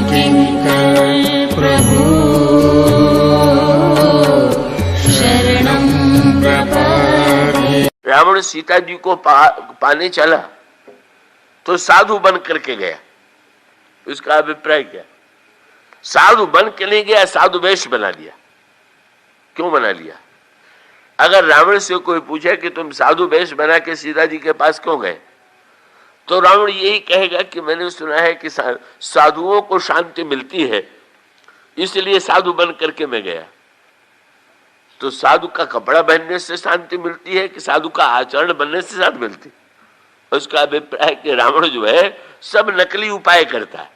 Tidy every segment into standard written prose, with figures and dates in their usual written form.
किंकर प्रभु शरणं प्रपद्ये। रावण सीता जी को पाने चला तो साधु बन करके गया। उसका अभिप्राय क्या? साधु बन के नहीं गया, साधु वेश बना लिया। क्यों बना लिया? अगर रावण से कोई पूछे कि तुम साधु वेश बना के सीता जी के पास क्यों गए, तो रावण यही कहेगा कि मैंने सुना है कि साधुओं को शांति मिलती है, इसलिए साधु बन करके मैं गया। तो साधु का कपड़ा पहनने से शांति मिलती है कि साधु का आचरण बनने से शांति मिलती? उसका अभिप्राय कि रावण जो है सब नकली उपाय करता है।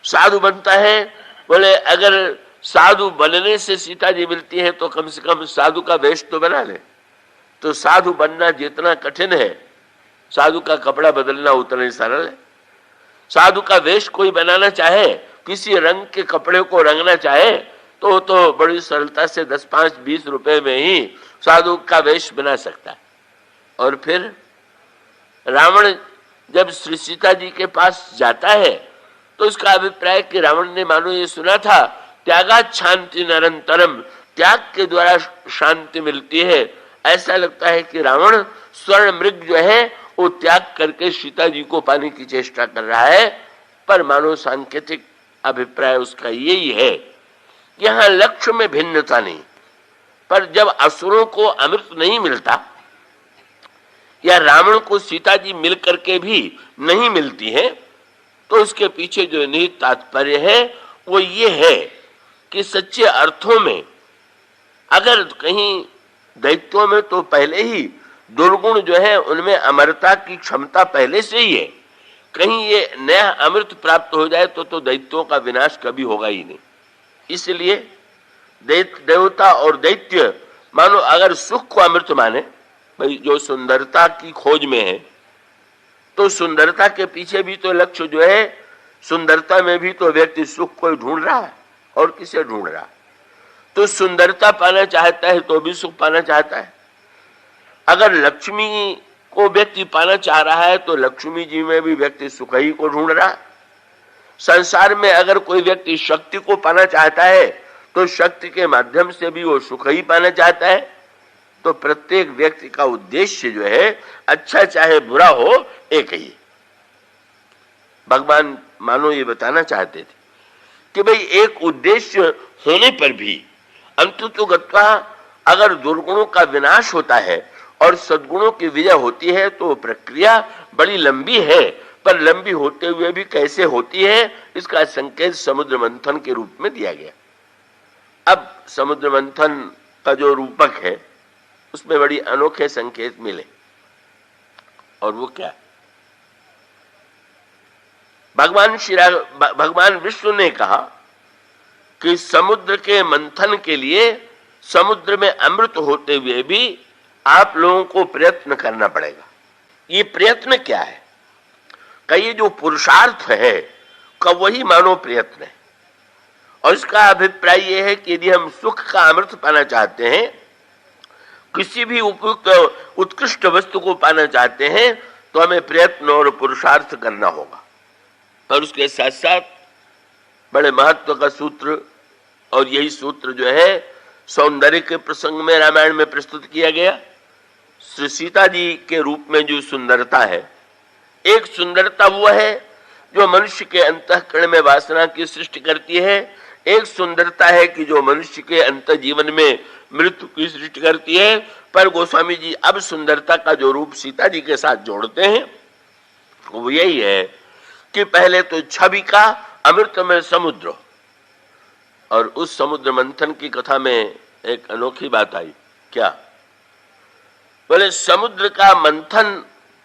साधु बनता है, बोले अगर साधु बनने से सीता जी मिलती है तो कम से कम साधु का वेश तो बना ले। तो साधु बनना जितना कठिन है, साधु का कपड़ा बदलना उतना ही सरल है। साधु का वेश कोई बनाना चाहे, किसी रंग के कपड़े को रंगना चाहे तो बड़ी सरलता से 10, 5, 20 रुपए में ही साधु का वेश बना सकता है। और फिर रावण जब श्री सीता जी के पास जाता है तो उसका अभिप्राय कि रावण ने मानो ये सुना था त्यागात् शांति निरंतरम, त्याग के द्वारा शांति मिलती है। ऐसा लगता है कि रावण स्वर्ण मृग जो है वो त्याग करके सीता जी को पाने की चेष्टा कर रहा है। पर मानो सांकेतिक अभिप्राय उसका यही है, यहाँ लक्ष्य में भिन्नता नहीं। पर जब असुरों को अमृत नहीं मिलता या रावण को सीता जी मिल करके भी नहीं मिलती है, तो उसके पीछे जो निहित तात्पर्य है वो ये है कि सच्चे अर्थों में अगर कहीं दैत्यों में तो पहले ही दुर्गुण जो है उनमें अमरता की क्षमता पहले से ही है, कहीं ये नया अमृत प्राप्त हो जाए तो दैत्यों का विनाश कभी होगा ही नहीं। इसलिए देवता और दैत्य मानो अगर सुख को अमृत माने, भाई जो सुंदरता की खोज में है तो सुंदरता के पीछे भी तो लक्ष्य जो है, सुंदरता में भी तो व्यक्ति सुख को ढूंढ रहा है। और किसे ढूंढ रहा है? तो सुंदरता पाना चाहता है तो भी सुख पाना चाहता है। अगर लक्ष्मी को व्यक्ति पाना चाह रहा है तो लक्ष्मी जी में भी व्यक्ति सुख ही को ढूंढ रहा है। संसार में अगर कोई व्यक्ति शक्ति को पाना चाहता है तो शक्ति के माध्यम से भी वो सुख ही पाना चाहता है। तो प्रत्येक व्यक्ति का उद्देश्य जो है, अच्छा चाहे बुरा हो, एक ही। भगवान मानो ये बताना चाहते थे कि भाई एक उद्देश्य होने पर भी अंततोगत्वा अगर दुर्गुणों का विनाश होता है और सद्गुणों की विजय होती है तो प्रक्रिया बड़ी लंबी है। पर लंबी होते हुए भी कैसे होती है, इसका संकेत समुद्र मंथन के रूप में दिया गया। अब समुद्र मंथन का जो रूपक है उसमें बड़ी अनोखे संकेत मिले। और वो क्या? भगवान विष्णु ने कहा कि समुद्र के मंथन के लिए समुद्र में अमृत होते हुए भी आप लोगों को प्रयत्न करना पड़ेगा। ये प्रयत्न क्या है? का ये जो पुरुषार्थ है का वही मानो प्रयत्न है। और इसका अभिप्राय यह है कि यदि हम सुख का अमृत पाना चाहते हैं, किसी भी उपयुक्त उत्कृष्ट वस्तु को पाना चाहते हैं, तो हमें प्रयत्न और पुरुषार्थ करना होगा। पर उसके साथ साथ बड़े महत्व का सूत्र, और यही सूत्र जो है सौंदर्य के प्रसंग में रामायण में प्रस्तुत किया गया। श्री सीता जी के रूप में जो सुंदरता है, एक सुंदरता वो है जो मनुष्य के अंतःकरण में वासना की सृष्टि करती है। एक सुंदरता है कि जो मनुष्य के अंत जीवन में मृत्यु की सृष्टि करती है। पर गोस्वामी जी अब सुंदरता का जो रूप सीता जी के साथ जोड़ते हैं वो यही है कि पहले तो छवि का अमृत में समुद्र, और उस समुद्र मंथन की कथा में एक अनोखी बात आई। क्या? बोले समुद्र का मंथन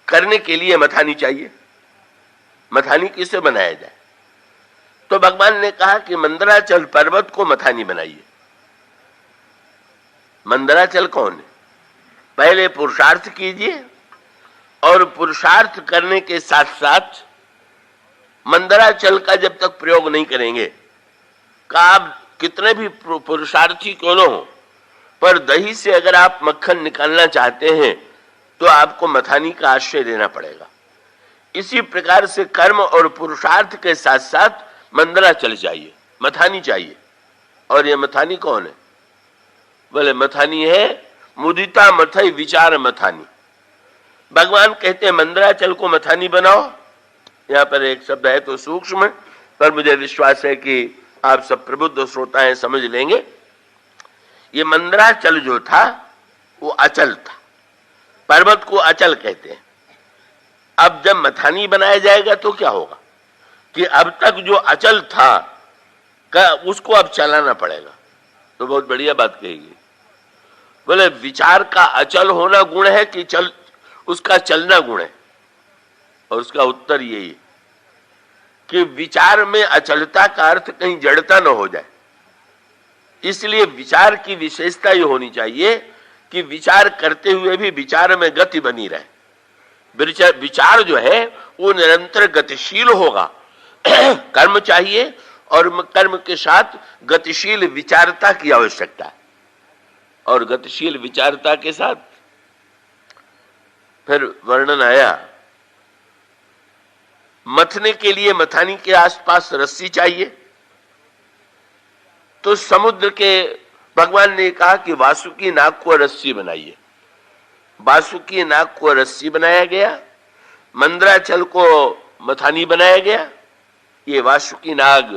करने के लिए मथानी चाहिए। मथानी किसे बनाया जाए? तो भगवान ने कहा कि मंदराचल पर्वत को मथानी बनाइए। मंदराचल कौन है? पहले पुरुषार्थ कीजिए, और पुरुषार्थ करने के साथ साथ मंदराचल का जब तक प्रयोग नहीं करेंगे, का आप कितने भी पुरुषार्थी क्यों न हो, पर दही से अगर आप मक्खन निकालना चाहते हैं तो आपको मथानी का आश्रय लेना पड़ेगा। इसी प्रकार से कर्म और पुरुषार्थ के साथ साथ मंदराचल चाहिए, मथानी चाहिए। और ये मथानी कौन है? बोले मथानी है मुदिता मथई विचार मथानी। भगवान कहते हैं मंदराचल को मथानी बनाओ। यहां पर एक शब्द है तो सूक्ष्म, पर मुझे विश्वास है कि आप सब प्रबुद्ध श्रोता हैं, समझ लेंगे। ये मंदराचल जो था वो अचल था, पर्वत को अचल कहते हैं। अब जब मथानी बनाया जाएगा तो क्या होगा कि अब तक जो अचल था उसको अब चलाना पड़ेगा। तो बहुत बढ़िया बात कहेगी। बोले विचार का अचल होना गुण है कि उसका चलना गुण है? और उसका उत्तर यही है कि विचार में अचलता का अर्थ कहीं जड़ता न हो जाए। इसलिए विचार की विशेषता ये होनी चाहिए कि विचार करते हुए भी विचार में गति बनी रहे। विचार जो है वो निरंतर गतिशील होगा। कर्म चाहिए और कर्म के साथ गतिशील विचारता की आवश्यकता है। और गतिशील विचारता के साथ फिर वर्णन आया, मथने के लिए मथानी के आसपास रस्सी चाहिए। तो समुद्र के भगवान ने कहा कि वासुकी नाग को रस्सी बनाइए। वासुकी नाग को रस्सी बनाया गया, मंदराचल को मथानी बनाया गया। ये वासुकी नाग,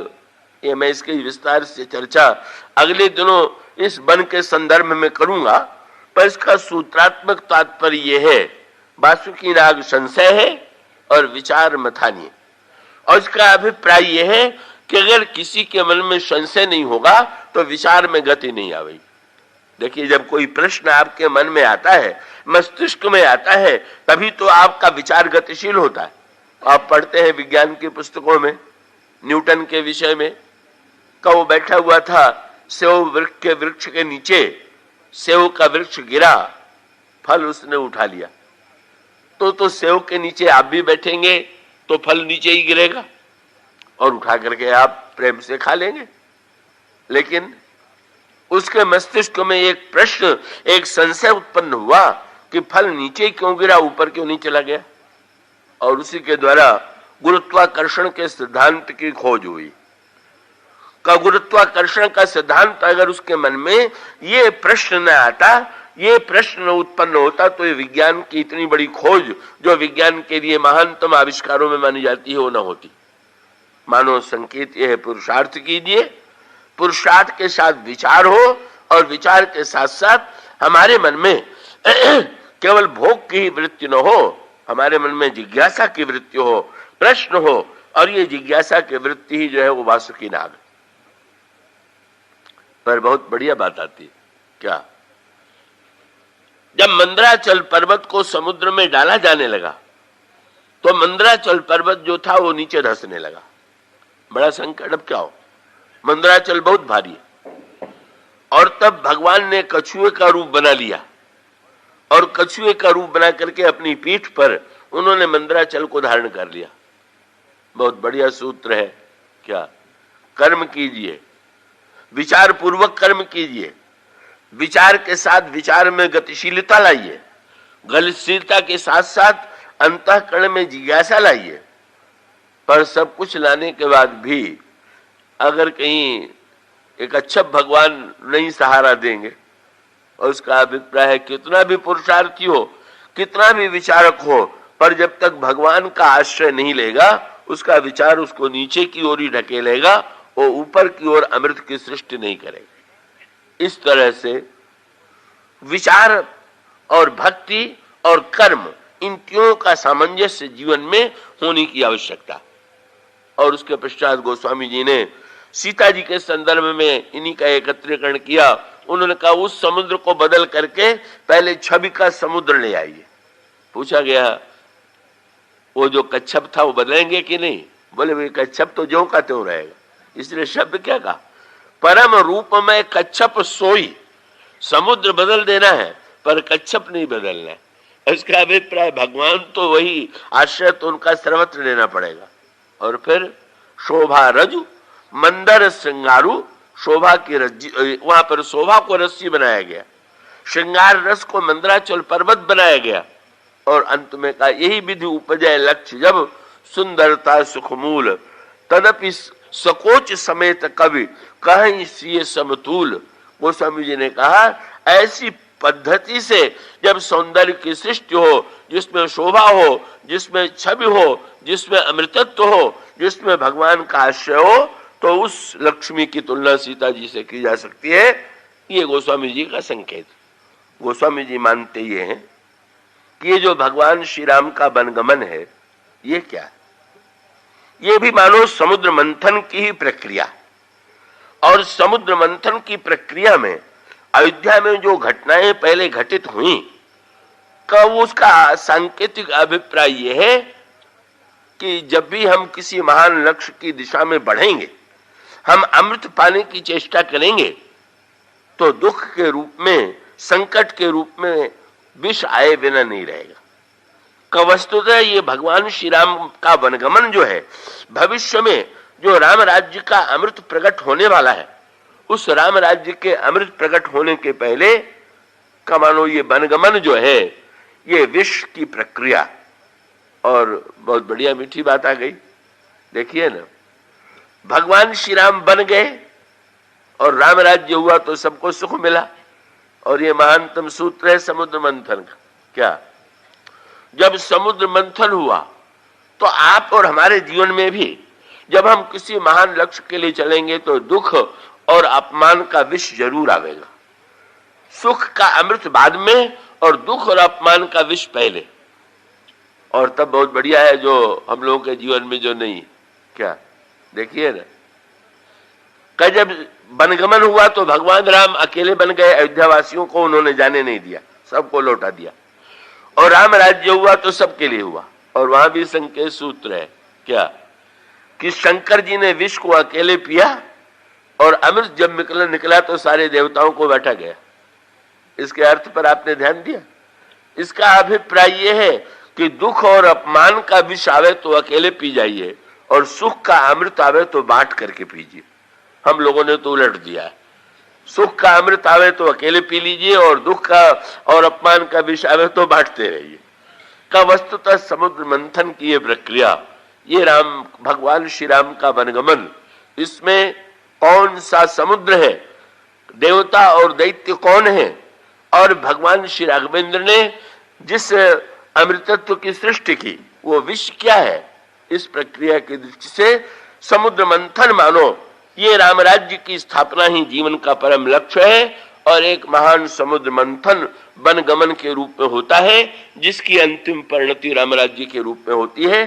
ये मैं इसकी विस्तार से चर्चा अगले दिनों इस वन के संदर्भ में करूंगा, पर इसका सूत्रात्मक तात्पर्य यह है, वासुकी नाग संशय है और विचार मथानी है। और इसका अभिप्राय यह है कि अगर किसी के मन में संशय नहीं होगा तो विचार में गति नहीं आवेगी। देखिए, जब कोई प्रश्न आपके मन में आता है, मस्तिष्क में आता है, तभी तो आपका विचार गतिशील होता है। आप पढ़ते हैं विज्ञान की पुस्तकों में, न्यूटन के विषय में, वो बैठा हुआ था सेव वृक्ष के नीचे, सेव का वृक्ष गिरा, फल उसने उठा लिया। तो सेव के नीचे आप भी बैठेंगे तो फल नीचे ही गिरेगा और उठा करके आप प्रेम से खा लेंगे। लेकिन उसके मस्तिष्क में एक प्रश्न, एक संशय उत्पन्न हुआ कि फल नीचे क्यों गिरा, ऊपर क्यों नहीं चला गया। और उसी के द्वारा गुरुत्वाकर्षण के सिद्धांत की खोज हुई। का गुरुत्वाकर्षण का सिद्धांत अगर उसके मन में ये प्रश्न न आता, ये प्रश्न उत्पन्न होता, तो ये विज्ञान की इतनी बड़ी खोज जो विज्ञान के लिए महानतम आविष्कारों में मानी जाती है वो न होती। मानो संकेत यह है, पुरुषार्थ कीजिए, पुरुषार्थ के साथ विचार हो और विचार के साथ साथ हमारे मन में केवल भोग की ही वृत्ति न हो, हमारे मन में जिज्ञासा की वृत्ति हो, प्रश्न हो। और ये जिज्ञासा की वृत्ति ही जो है वो वासुकी नाग। पर बहुत बढ़िया बात आती है क्या, जब मंदराचल पर्वत को समुद्र में डाला जाने लगा तो मंदराचल पर्वत जो था वो नीचे धंसने लगा। बड़ा संकट। अब क्या हो, मंदराचल बहुत भारी है। और तब भगवान ने कछुए का रूप बना लिया और कछुए का रूप बना करके अपनी पीठ पर उन्होंने मंदराचल को धारण कर लिया। बहुत बढ़िया सूत्र है क्या, कर्म कीजिए, विचार पूर्वक कर्म कीजिए, विचार के साथ विचार में गतिशीलता लाइए, गतिशीलता के साथ साथ अंतःकरण में जिज्ञासा लाइए। पर सब कुछ लाने के बाद भी अगर कहीं एक अच्छा भगवान नहीं सहारा देंगे, और उसका अभिप्राय है कितना भी पुरुषार्थी हो, कितना भी विचारक हो, पर जब तक भगवान का आश्रय नहीं लेगा, उसका विचार उसको नीचे की ओर ही ढकेलेगा, वो ऊपर की ओर अमृत की सृष्टि नहीं करेगा। इस तरह से विचार और भक्ति और कर्म, इन तीनों का सामंजस्य जीवन में होने की आवश्यकता। और उसके पश्चात गोस्वामी जी ने सीता जी के संदर्भ में इन्हीं का एकत्रीकरण किया। उन्होंने कहा उस समुद्र को बदल करके पहले छवि का समुद्र ले आइए। पूछा गया वो जो कच्छप था वो बदलेंगे कि नहीं? बोले भाई कच्छप तो ज्यों का त्यों रहेगा। इसलिए शब्द क्या कहा, परम रूप में कच्छप सोई। समुद्र बदल देना है पर कच्छप नहीं बदलना है। इसका अभिप्राय भगवान तो वही, आश्रय तो उनका सर्वत्र लेना पड़ेगा। और फिर शोभा रजु मंदर श्रृंगारू, शोभा की रज्जी, वहां पर शोभा को रस्सी बनाया गया, श्रृंगार रस को मंदराचल पर्वत बनाया गया। और अंत में कहा यही विधि उपजय लक्ष्य जब सुंदरता सुखमूल, तदपि सकोच समेत कवि कहीं सिए समतूल। गोस्वामी जी ने कहा ऐसी पद्धति से जब सौंदर्य की सृष्टि हो, जिसमें शोभा हो, जिसमें छवि हो, जिसमें अमृतत्व हो, जिसमें भगवान का आश्रय हो, तो उस लक्ष्मी की तुलना सीता जी से की जा सकती है। ये गोस्वामी जी का संकेत। गोस्वामी जी मानते ये हैं कि ये जो भगवान श्री राम का वनगमन है, ये क्या है? ये भी मानो समुद्र मंथन की ही प्रक्रिया। और समुद्र मंथन की प्रक्रिया में अयोध्या में जो घटनाएं पहले घटित हुई, का उसका सांकेतिक अभिप्राय यह है कि जब भी हम किसी महान लक्ष्य की दिशा में बढ़ेंगे, हम अमृत पाने की चेष्टा करेंगे, तो दुख के रूप में, संकट के रूप में विष आए बिना नहीं रहेगा। का वस्तुतः ये भगवान श्री राम का वनगमन जो है, भविष्य में जो राम राज्य का अमृत प्रकट होने वाला है, उस राम राज्य के अमृत प्रकट होने के पहले का मानो ये वनगमन जो है, ये विष की प्रक्रिया। और बहुत बढ़िया मीठी बात आ गई। देखिए ना, भगवान श्री राम बन गए और राम राज्य हुआ तो सबको सुख मिला। और ये महानतम सूत्र है समुद्र मंथन का। क्या? जब समुद्र मंथन हुआ तो आप और हमारे जीवन में भी जब हम किसी महान लक्ष्य के लिए चलेंगे तो दुख और अपमान का विष जरूर आवेगा। सुख का अमृत बाद में और दुख और अपमान का विष पहले। और तब बहुत बढ़िया है जो हम लोगों के जीवन में जो नहीं। क्या? देखिए ना, जब वनगमन हुआ तो भगवान राम अकेले बन गए। अयोध्या वासियों को उन्होंने जाने नहीं दिया, सबको लौटा दिया। और राम राज्य हुआ तो सबके लिए हुआ। और वहां भी संकेत सूत्र है। क्या? कि शंकर जी ने विष को अकेले पिया और अमृत जब निकला तो सारे देवताओं को बैठा गया। इसके अर्थ पर आपने ध्यान दिया? इसका अभिप्राय यह है कि दुख और अपमान का विष आवे तो अकेले पी जाइए और सुख का अमृत आवे तो बांट करके पीजिए। हम लोगों ने तो उलट दिया है। सुख का अमृत आवे तो अकेले पी लीजिए और दुख का और अपमान का विष आवे तो बांटते रहिए। का वस्तुतः समुद्र मंथन की ये प्रक्रिया, ये राम भगवान श्री राम का वनगमन, इसमें कौन सा समुद्र है, देवता और दैत्य कौन है, और भगवान श्री राघवेंद्र ने जिस अमृतत्व की सृष्टि की वो विष क्या है, इस प्रक्रिया की दृष्टि से समुद्र मंथन मानो ये राम राज्य की स्थापना ही जीवन का परम लक्ष्य है। और एक महान समुद्र मंथन वनगमन के रूप में होता है, जिसकी अंतिम परिणति राम राज्य के रूप में होती है।